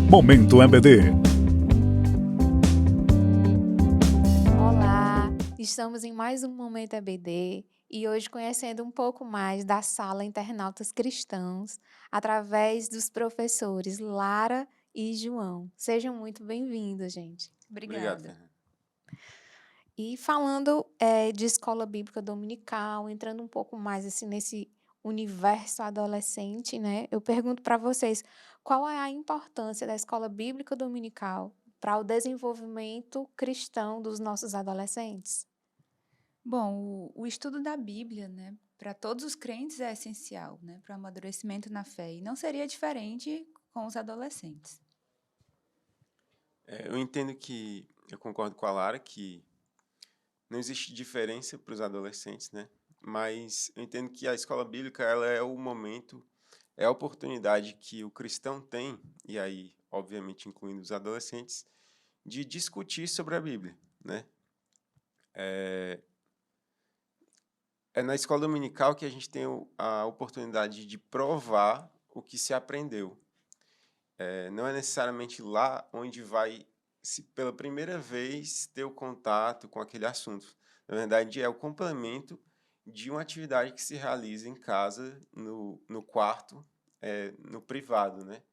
Momento EBD. Olá, estamos em mais um Momento EBD e hoje conhecendo um pouco mais da Sala Internautas Cristãos através dos professores Lara e João. Sejam muito bem-vindos, gente. Obrigado, Obrigada. Fernando. E falando de escola bíblica dominical, entrando um pouco mais assim nesse universo adolescente, né? Eu pergunto para vocês, qual é a importância da escola bíblica dominical para o desenvolvimento cristão dos nossos adolescentes? Bom, o estudo da Bíblia, né, para todos os crentes é essencial, né, para o amadurecimento na fé. E não seria diferente com os adolescentes. Eu entendo que, eu concordo com a Lara, que não existe diferença para os adolescentes, né? Mas eu entendo que a escola bíblica, ela é o momento, é a oportunidade que o cristão tem, e aí, obviamente, incluindo os adolescentes, de discutir sobre a Bíblia, né? É na escola dominical que a gente tem a oportunidade de provar o que se aprendeu. Não é necessariamente lá onde vai, se pela primeira vez, ter o contato com aquele assunto. Na verdade, é o complemento de uma atividade que se realiza em casa, no quarto, no privado, né?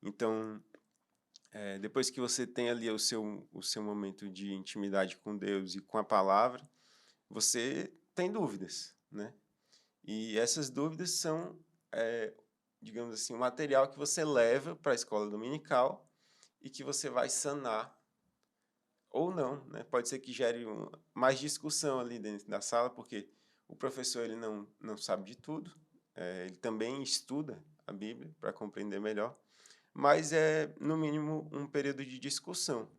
Então, depois que você tem ali o seu momento de intimidade com Deus e com a palavra, você tem dúvidas, né? E essas dúvidas são, digamos assim, o material que você leva para a escola dominical e que você vai sanar ou não, né? Pode ser que gere mais discussão ali dentro da sala, porque o professor ele não sabe de tudo, ele também estuda a Bíblia para compreender melhor, mas é, no mínimo, um período de discussão.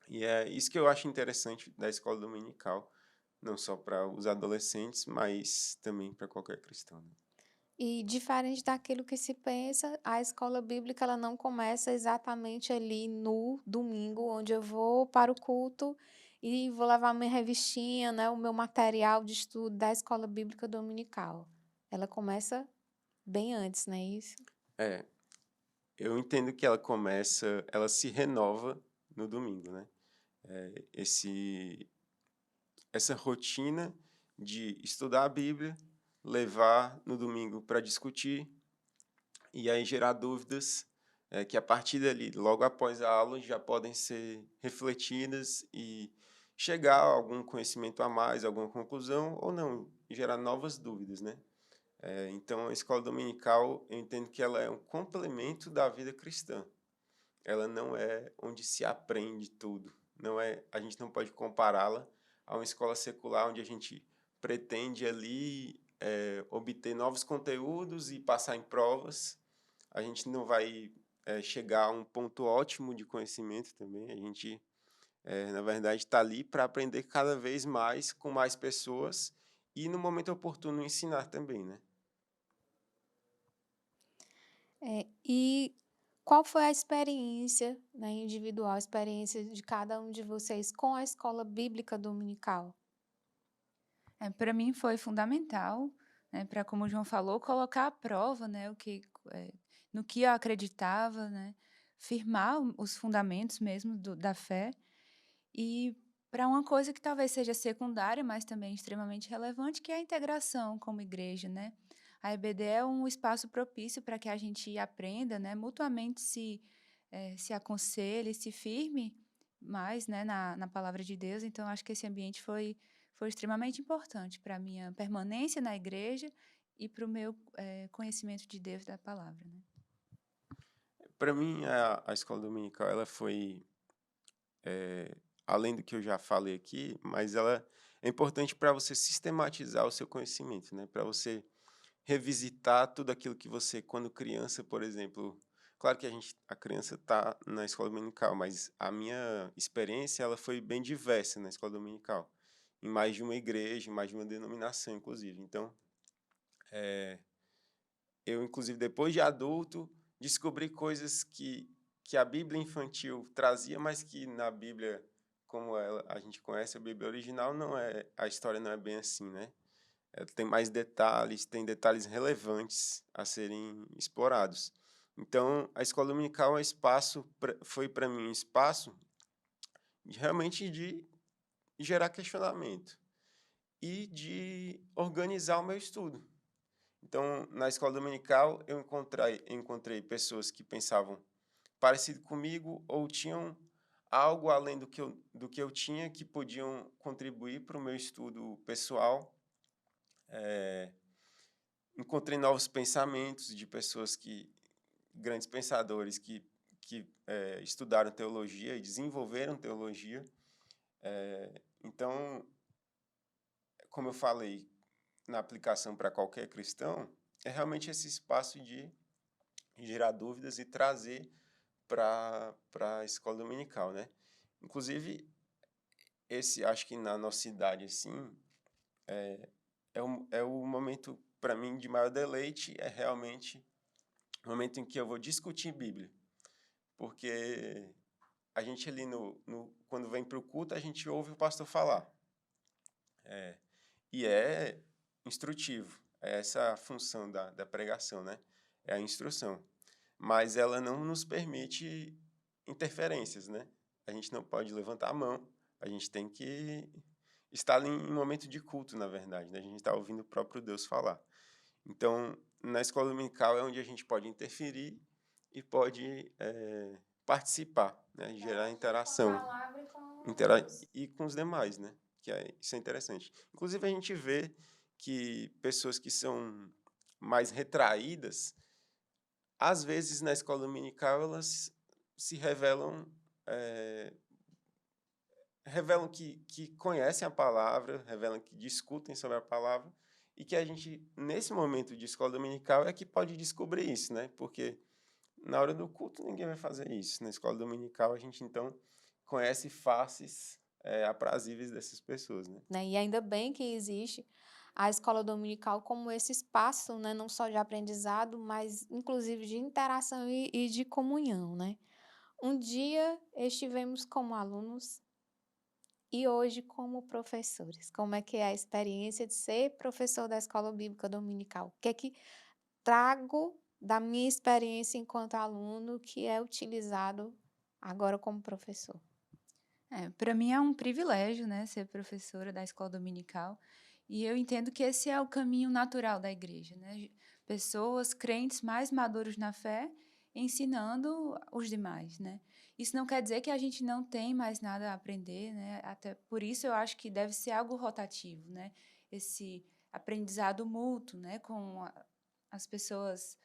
E é isso que eu acho interessante da escola dominical, não só para os adolescentes, mas também para qualquer cristão, né? E diferente daquilo que se pensa, a escola bíblica ela não começa exatamente ali no domingo, onde eu vou para o culto e vou levar minha revistinha, né, o meu material de estudo da escola bíblica dominical. Ela começa bem antes, não é isso? É, eu entendo que ela se renova no domingo, né? Essa rotina de estudar a Bíblia, levar no domingo para discutir e aí gerar dúvidas que a partir dali, logo após a aula, já podem ser refletidas e chegar a algum conhecimento a mais, alguma conclusão ou não, e gerar novas dúvidas, né? Então, a escola dominical, eu entendo que ela é um complemento da vida cristã. Ela não é onde se aprende tudo. Não é, a gente não pode compará-la a uma escola secular onde a gente pretende ali obter novos conteúdos e passar em provas. A gente não vai chegar a um ponto ótimo de conhecimento também. A gente, na verdade, está ali para aprender cada vez mais com mais pessoas e, no momento oportuno, ensinar também, né? E qual foi a experiência, né, individual, a experiência de cada um de vocês com a escola bíblica dominical? Para mim foi fundamental, né, para, como o João falou, colocar à prova, né, eh, no que eu acreditava, né, firmar os fundamentos mesmo da fé. E para uma coisa que talvez seja secundária, mas também extremamente relevante, que é a integração como igreja, né? A EBD é um espaço propício para que a gente aprenda, né, mutuamente se aconselhe, se firme mais, né, na palavra de Deus. Então, acho que esse ambiente foi extremamente importante para a minha permanência na igreja e para o meu conhecimento de Deus da palavra, né? Para mim, a escola dominical ela foi além do que eu já falei aqui, mas ela é importante para você sistematizar o seu conhecimento, né? Para você revisitar tudo aquilo que você, quando criança, por exemplo, claro que a criança está na escola dominical, mas a minha experiência ela foi bem diversa na escola dominical, em mais de uma igreja, em mais de uma denominação, inclusive. Então, eu, inclusive, depois de adulto, descobri coisas que a Bíblia infantil trazia, mas que na Bíblia, como a gente conhece a Bíblia original, não é, a história não é bem assim, né? Tem mais detalhes, tem detalhes relevantes a serem explorados. Então, a escola dominical é foi para mim um espaço realmente de gerar questionamento e de organizar o meu estudo. Então, na escola dominical, eu encontrei pessoas que pensavam parecido comigo ou tinham algo além do que eu tinha que podiam contribuir para o meu estudo pessoal. Encontrei novos pensamentos de pessoas grandes pensadores que estudaram teologia e desenvolveram teologia. Então, como eu falei, na aplicação para qualquer cristão, é realmente esse espaço de gerar dúvidas e trazer para a escola dominical, né? Inclusive, acho que na nossa idade, assim, é o momento, para mim, de maior deleite, é realmente o momento em que eu vou discutir Bíblia. Porque a gente ali, quando vem para o culto, a gente ouve o pastor falar. E é instrutivo. É essa a função da pregação, né? É a instrução. Mas ela não nos permite interferências, né? A gente não pode levantar a mão, a gente tem que estar ali em momento de culto, na verdade, né? A gente está ouvindo o próprio Deus falar. Então, na escola dominical é onde a gente pode interferir e pode participar, né? Gerar interação Palavra e com Deus. e com os demais, né? Isso é interessante. Inclusive, a gente vê que pessoas que são mais retraídas, às vezes, na escola dominical, elas se revelam que conhecem a palavra, revelam que discutem sobre a palavra, e que a gente, nesse momento de escola dominical, é que pode descobrir isso, né? Porque na hora do culto ninguém vai fazer isso. Na escola dominical, a gente, então, conhece faces aprazíveis dessas pessoas, né? Né? E ainda bem que existe a escola dominical como esse espaço, né? Não só de aprendizado, mas inclusive de interação e de comunhão, né? Um dia estivemos como alunos e hoje como professores. Como é que é a experiência de ser professor da escola bíblica dominical? O que é que trago da minha experiência enquanto aluno que é utilizado agora como professor? Para mim é um privilégio, né, ser professora da escola dominical, e eu entendo que esse é o caminho natural da igreja, né? Pessoas, crentes mais maduros na fé, ensinando os demais, né? Isso não quer dizer que a gente não tem mais nada a aprender, né? Até por isso eu acho que deve ser algo rotativo, né? Esse aprendizado mútuo, né, com as pessoas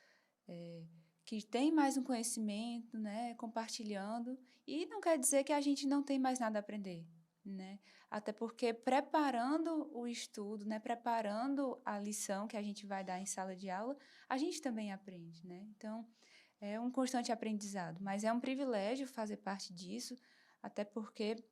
que têm mais um conhecimento, né, compartilhando, e não quer dizer que a gente não tem mais nada a aprender, né? Até porque preparando o estudo, né, preparando a lição que a gente vai dar em sala de aula, a gente também aprende, né? Então, é um constante aprendizado, mas é um privilégio fazer parte disso, até porque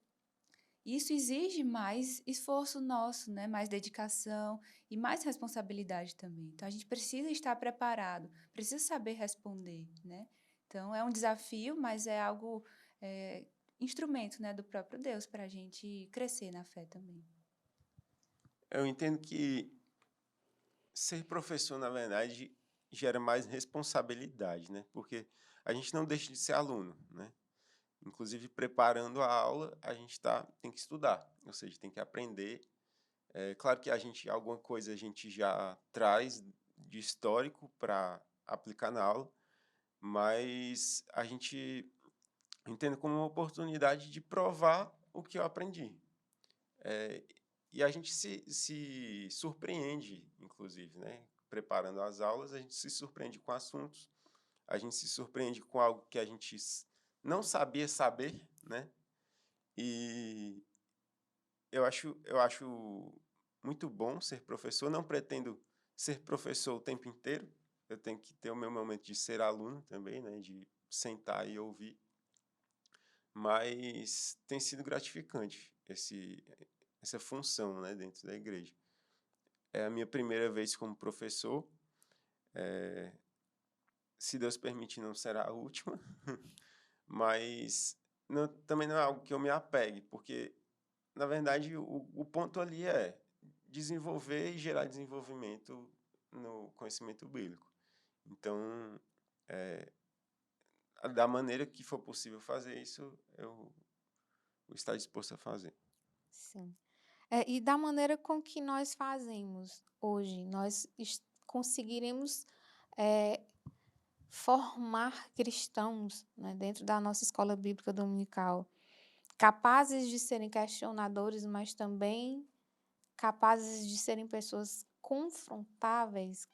isso exige mais esforço nosso, né? Mais dedicação e mais responsabilidade também. Então, a gente precisa estar preparado, precisa saber responder, né? Então, é um desafio, mas é algo, instrumento, né, do próprio Deus para a gente crescer na fé também. Eu entendo que ser professor, na verdade, gera mais responsabilidade, né? Porque a gente não deixa de ser aluno, né? Inclusive, preparando a aula, a gente tem que estudar, ou seja, tem que aprender. É claro que alguma coisa a gente já traz de histórico para aplicar na aula, mas a gente entende como uma oportunidade de provar o que eu aprendi. E a gente se surpreende, inclusive, né? Preparando as aulas, a gente se surpreende com assuntos, a gente se surpreende com algo que a gente não sabia saber, né? E eu acho muito bom ser professor. Não pretendo ser professor o tempo inteiro. Eu tenho que ter o meu momento de ser aluno também, né? De sentar e ouvir. Mas tem sido gratificante essa função, né? Dentro da igreja. É a minha primeira vez como professor. Se Deus permitir, não será a última. Mas também não é algo que eu me apegue, porque na verdade, o ponto ali é desenvolver e gerar desenvolvimento no conhecimento bíblico. Então, da maneira que for possível fazer isso, eu vou estar disposto a fazer. Sim. E da maneira com que nós fazemos hoje, nós conseguiremos eh, formar cristãos, né, dentro da nossa escola bíblica dominical, capazes de serem questionadores, mas também capazes de serem pessoas confrontadas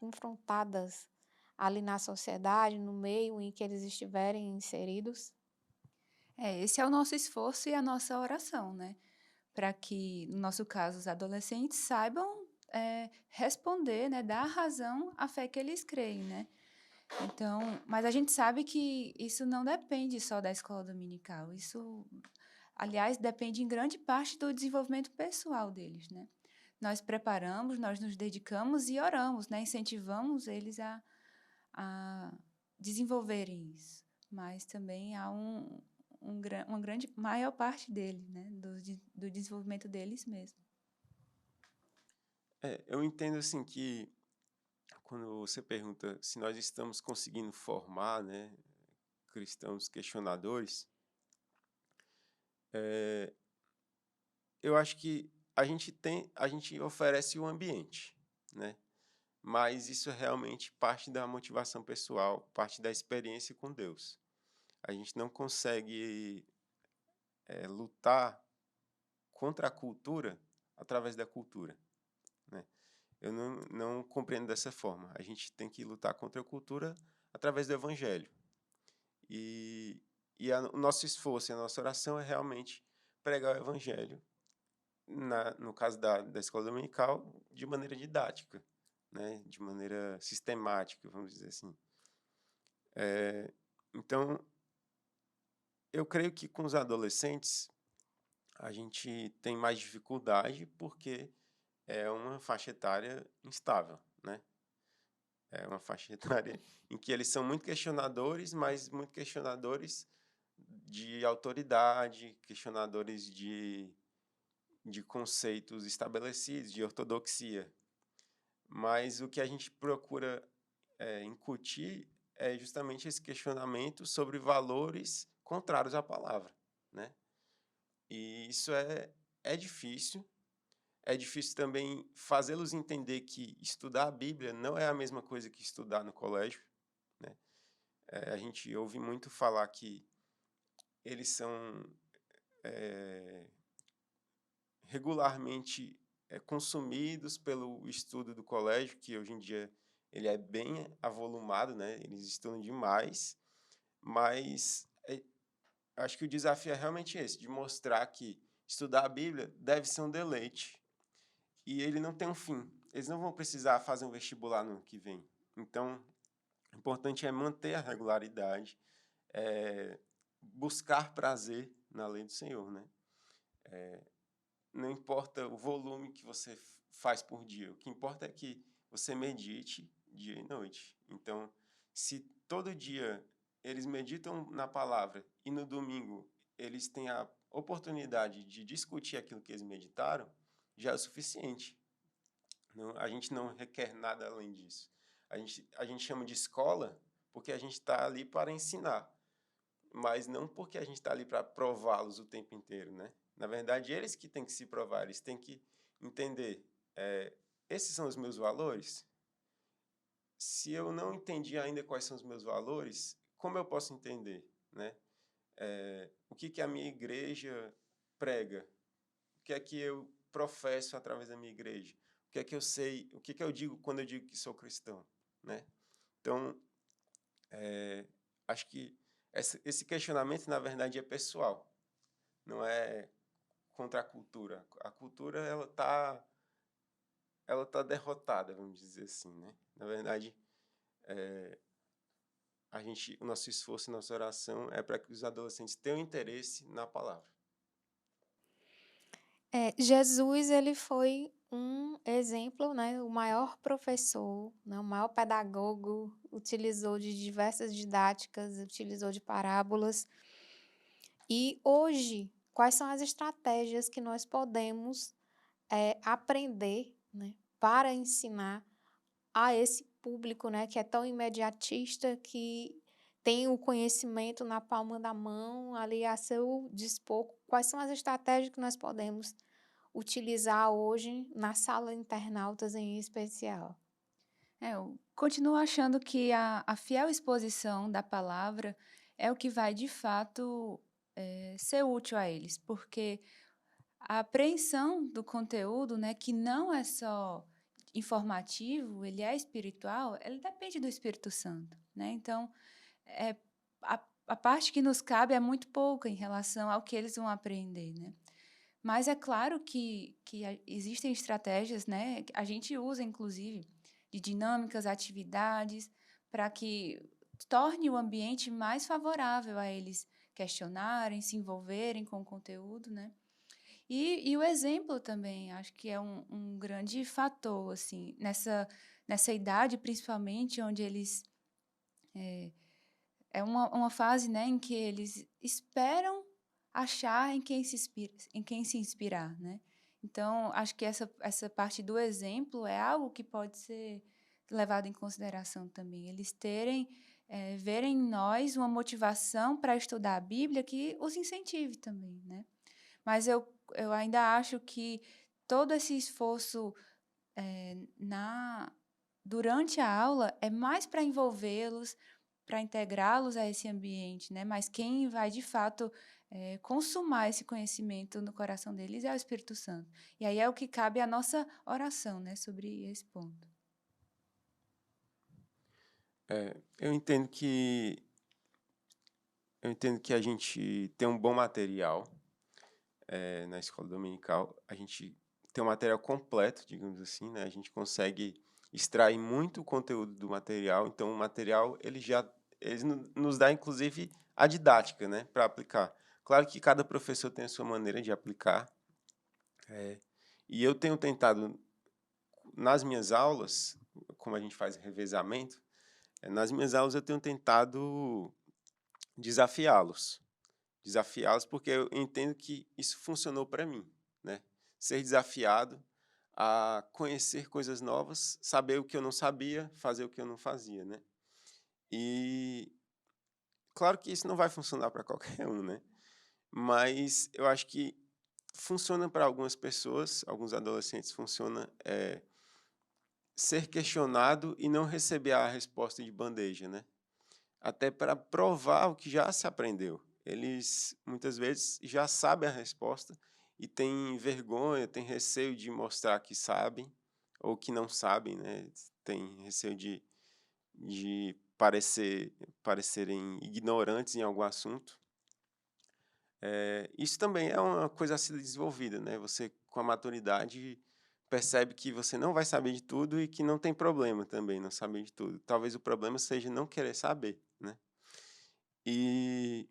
ali na sociedade, no meio em que eles estiverem inseridos. Esse é o nosso esforço e a nossa oração, né? Para que, no nosso caso, os adolescentes saibam responder, né? Dar razão à fé que eles creem, né? Então, mas a gente sabe que isso não depende só da escola dominical. Isso, aliás, depende em grande parte do desenvolvimento pessoal deles, né? Nós preparamos, nós nos dedicamos e oramos, né? Incentivamos eles a desenvolverem isso. Mas também há uma grande, maior parte deles, né? Do desenvolvimento deles mesmo. Eu entendo assim que quando você pergunta se nós estamos conseguindo formar, né, cristãos questionadores, eu acho que a gente oferece o ambiente, né? Mas isso é realmente parte da motivação pessoal, parte da experiência com Deus. A gente não consegue lutar contra a cultura através da cultura, né? Eu não compreendo dessa forma. A gente tem que lutar contra a cultura através do evangelho. E, o nosso esforço e a nossa oração é realmente pregar o evangelho, no caso da escola dominical, de maneira didática, né? De maneira sistemática, vamos dizer assim. Então, eu creio que com os adolescentes a gente tem mais dificuldade porque é uma faixa etária instável, né? É uma faixa etária em que eles são muito questionadores, mas muito questionadores de autoridade, questionadores de conceitos estabelecidos, de ortodoxia. Mas o que a gente procura incutir é justamente esse questionamento sobre valores contrários à palavra, né? E isso é difícil. É difícil também fazê-los entender que estudar a Bíblia não é a mesma coisa que estudar no colégio, né? A gente ouve muito falar que eles são regularmente consumidos pelo estudo do colégio, que hoje em dia ele é bem avolumado, né? Eles estudam demais, mas acho que o desafio é realmente esse, de mostrar que estudar a Bíblia deve ser um deleite e ele não tem um fim. Eles não vão precisar fazer um vestibular no ano que vem. Então, o importante é manter a regularidade, buscar prazer na lei do Senhor, né? Não importa o volume que você faz por dia, o que importa é que você medite dia e noite. Então, se todo dia eles meditam na palavra e no domingo eles têm a oportunidade de discutir aquilo que eles meditaram, já é o suficiente. Não, a gente não requer nada além disso. A gente chama de escola porque a gente está ali para ensinar, mas não porque a gente está ali para prová-los o tempo inteiro, né? Na verdade, eles que têm que se provar, eles têm que entender, esses são os meus valores? Se eu não entendi ainda quais são os meus valores, como eu posso entender, né? O que a minha igreja prega? O que é que eu professo através da minha igreja? O que é que eu sei? O que é que eu digo quando eu digo que sou cristão, né? Então, acho que esse questionamento, na verdade, é pessoal, não é contra a cultura. A cultura, ela tá derrotada, vamos dizer assim, né? Na verdade, o nosso esforço, nossa oração é para que os adolescentes tenham interesse na palavra. Jesus, ele foi um exemplo, né, o maior professor, né, o maior pedagogo, utilizou de diversas didáticas, utilizou de parábolas. E hoje, quais são as estratégias que nós podemos aprender, né, para ensinar a esse público, né, que é tão imediatista, que tem o conhecimento na palma da mão, ali a seu dispor, quais são as estratégias que nós podemos utilizar hoje na sala internautas em especial? Eu continuo achando que a fiel exposição da palavra é o que vai, de fato, ser útil a eles, porque a apreensão do conteúdo, né, que não é só informativo, ele é espiritual, ele depende do Espírito Santo, né? Então, é, a parte que nos cabe é muito pouca em relação ao que eles vão aprender, né? Mas é claro que existem estratégias, né? Que a gente usa, inclusive, de dinâmicas, atividades, para que torne o ambiente mais favorável a eles questionarem, se envolverem com o conteúdo, né? E o exemplo também, acho que é um grande fator, assim, nessa idade, principalmente, onde eles... É uma fase, né, em que eles esperam achar em quem se inspirar, né? Então, acho que essa parte do exemplo é algo que pode ser levado em consideração também. Eles verem em nós uma motivação para estudar a Bíblia que os incentive também, né? Mas eu ainda acho que todo esse esforço durante a aula é mais para envolvê-los, para integrá-los a esse ambiente, né? Mas quem vai de fato consumar esse conhecimento no coração deles é o Espírito Santo. E aí é o que cabe à nossa oração, né, sobre esse ponto. Eu entendo que a gente tem um bom material na escola dominical. A gente tem um material completo, digamos assim, né? A gente consegue extrair muito conteúdo do material. Então, o material ele nos dá inclusive a didática, né, para aplicar. Claro que cada professor tem a sua maneira de aplicar. E eu tenho tentado nas minhas aulas, como a gente faz revezamento, nas minhas aulas eu tenho tentado desafiá-los. Desafiá-los porque eu entendo que isso funcionou para mim, né? Ser desafiado a conhecer coisas novas, saber o que eu não sabia, fazer o que eu não fazia, né? E claro que isso não vai funcionar para qualquer um, né? Mas eu acho que funciona para algumas pessoas, alguns adolescentes funciona ser questionado e não receber a resposta de bandeja, né? Até para provar o que já se aprendeu. Eles, muitas vezes, já sabem a resposta e têm vergonha, têm receio de mostrar que sabem ou que não sabem, né? Têm receio de parecerem ignorantes em algum assunto. Isso também é uma coisa a ser desenvolvida, né? Você, com a maturidade, percebe que você não vai saber de tudo e que não tem problema também não saber de tudo. Talvez o problema seja não querer saber, né? E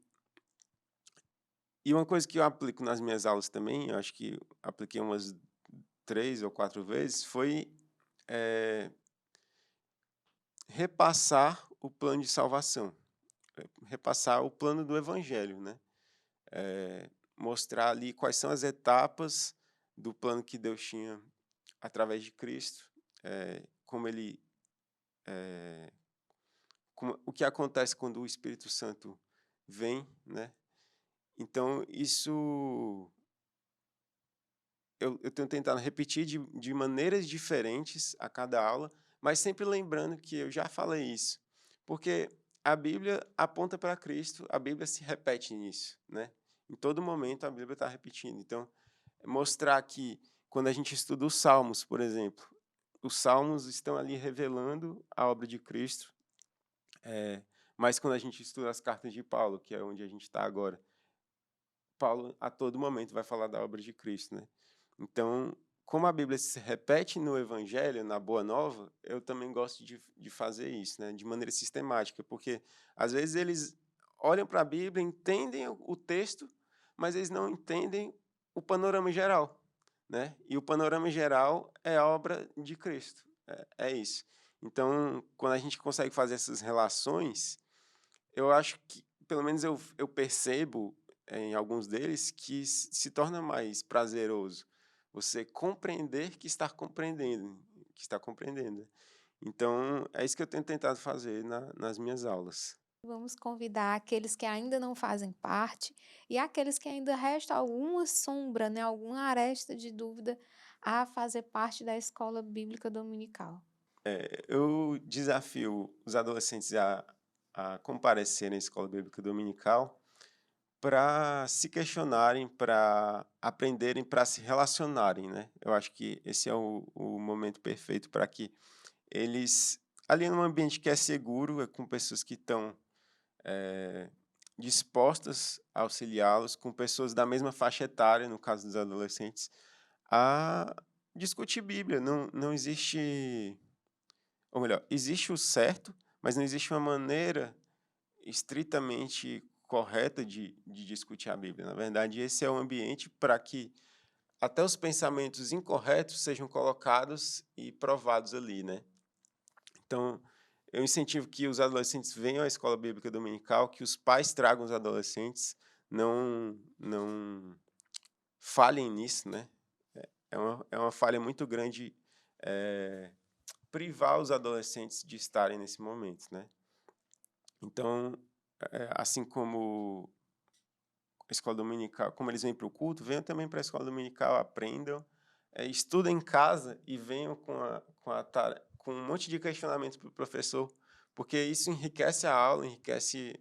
uma coisa que eu aplico nas minhas aulas também, eu acho que apliquei umas 3 ou 4 vezes, foi repassar o plano de salvação, repassar o plano do evangelho, né? Mostrar ali quais são as etapas do plano que Deus tinha através de Cristo, como ele, o que acontece quando o Espírito Santo vem, né? Então, isso eu tenho tentado repetir de maneiras diferentes a cada aula, mas sempre lembrando que eu já falei isso, porque a Bíblia aponta para Cristo, a Bíblia se repete nisso, né? Em todo momento a Bíblia está repetindo. Então, mostrar que quando a gente estuda os Salmos, por exemplo, os Salmos estão ali revelando a obra de Cristo, mas quando a gente estuda as cartas de Paulo, que é onde a gente está agora, Paulo a todo momento vai falar da obra de Cristo, né? Então, como a Bíblia se repete no Evangelho, na Boa Nova, eu também gosto de fazer isso, né? De maneira sistemática, porque às vezes eles olham para a Bíblia, entendem o texto, mas eles não entendem o panorama geral, né? E o panorama geral é a obra de Cristo, é isso. Então, quando a gente consegue fazer essas relações, eu acho que, pelo menos eu percebo em alguns deles, que se torna mais prazeroso você compreender que está compreendendo, que está compreendendo. Então, é isso que eu tenho tentado fazer nas minhas aulas. Vamos convidar aqueles que ainda não fazem parte e aqueles que ainda resta alguma sombra, né, alguma aresta de dúvida a fazer parte da escola bíblica dominical. Eu desafio os adolescentes a comparecerem à escola bíblica dominical para se questionarem, para aprenderem, para se relacionarem, né? Eu acho que esse é o momento perfeito para que eles, ali num ambiente que é seguro, com pessoas que estão dispostas a auxiliá-los, com pessoas da mesma faixa etária, no caso dos adolescentes, a discutir Bíblia. Não existe, ou melhor, existe o certo, mas não existe uma maneira estritamente correta de discutir a Bíblia. Na verdade, esse é o ambiente para que até os pensamentos incorretos sejam colocados e provados ali, né? Então, eu incentivo que os adolescentes venham à escola bíblica dominical, que os pais tragam os adolescentes, não falhem nisso, né? É uma falha muito grande privar os adolescentes de estarem nesse momento, né? Então, assim como a escola dominical, como eles vêm para o culto, venham também para a escola dominical, aprendam, estudem em casa e venham com um monte de questionamentos para o professor, porque isso enriquece a aula, enriquece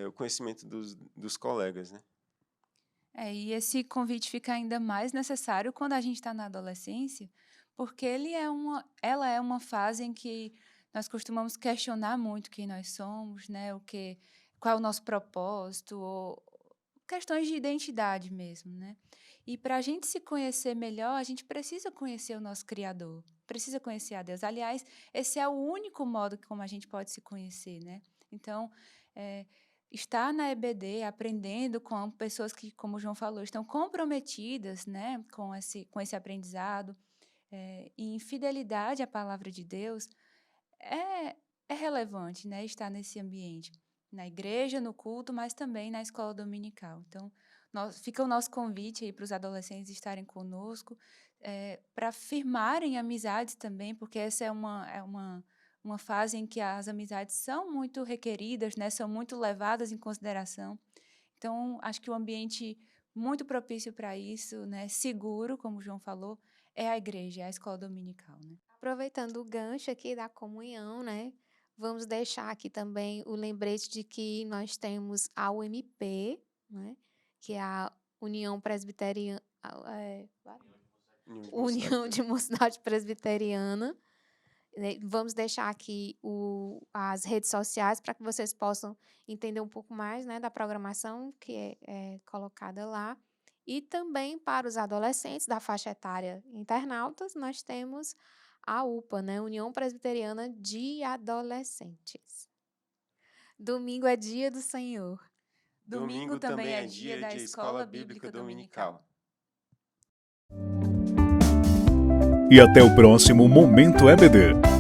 o conhecimento dos colegas, né? E esse convite fica ainda mais necessário quando a gente está na adolescência, porque ela é uma fase em que nós costumamos questionar muito quem nós somos, né? Qual é o nosso propósito, ou questões de identidade mesmo, né? E para a gente se conhecer melhor, a gente precisa conhecer o nosso Criador, precisa conhecer a Deus. Aliás, esse é o único modo como a gente pode se conhecer, né? Então, estar na EBD, aprendendo com pessoas que, como o João falou, estão comprometidas, né, com esse aprendizado, e em fidelidade à palavra de Deus, é relevante, né, estar nesse ambiente, na igreja, no culto, mas também na escola dominical. Então, fica o nosso convite aí para os adolescentes estarem conosco, para firmarem amizades também, porque essa é uma fase em que as amizades são muito requeridas, né, são muito levadas em consideração. Então, acho que o ambiente muito propício para isso, né, seguro, como o João falou, é a igreja, é a escola dominical, né? Aproveitando o gancho aqui da comunhão, né? Vamos deixar aqui também o lembrete de que nós temos a UMP, né? Que é a União Presbiteriana, União de Mocidade Presbiteriana. Vamos deixar aqui as redes sociais para que vocês possam entender um pouco mais, né, da programação que é colocada lá. E também para os adolescentes da faixa etária internautas, nós temos a UPA, né, União Presbiteriana de Adolescentes. Domingo é dia do Senhor. Domingo também é dia da Escola Bíblica Dominical. E até o próximo Momento EBD.